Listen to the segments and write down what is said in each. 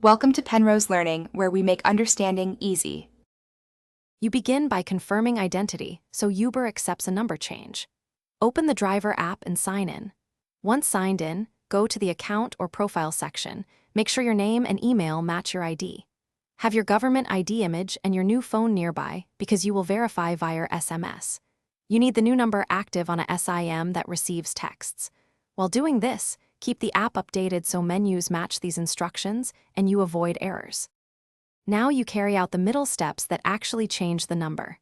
Welcome to Penrose Learning, where we make understanding easy. You begin by confirming identity so Uber accepts a number change. Open the driver app and sign in. Once signed in, go to the account or profile section. Make sure your name and email match your ID. Have your government ID image and your new phone nearby because you will verify via SMS. You need the new number active on a SIM that receives texts. While doing this, keep the app updated so menus match these instructions and you avoid errors. Now you carry out the middle steps that actually change the number.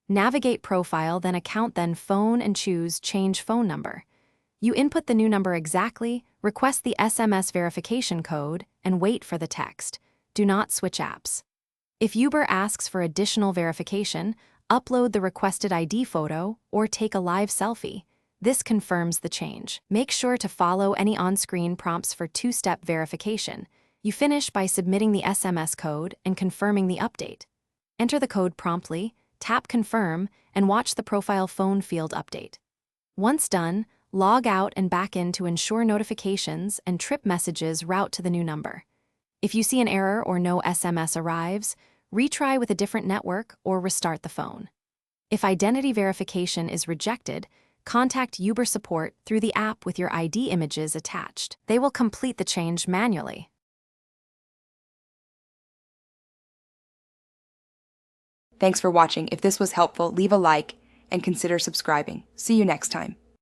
Navigate profile, then account, then phone, and choose change phone number. You input the new number exactly, request the SMS verification code, and wait for the text. Do not switch apps. If Uber asks for additional verification, upload the requested ID photo or take a live selfie. This confirms the change. Make sure to follow any on-screen prompts for two-step verification. You finish by submitting the SMS code and confirming the update. Enter the code promptly, tap Confirm, and watch the profile phone field update. Once done, log out and back in to ensure notifications and trip messages route to the new number. If you see an error or no SMS arrives, retry with a different network or restart the phone. If identity verification is rejected, contact Uber support through the app with your ID images attached. They will complete the change manually. Thanks for watching. If this was helpful, leave a like and consider subscribing. See you next time.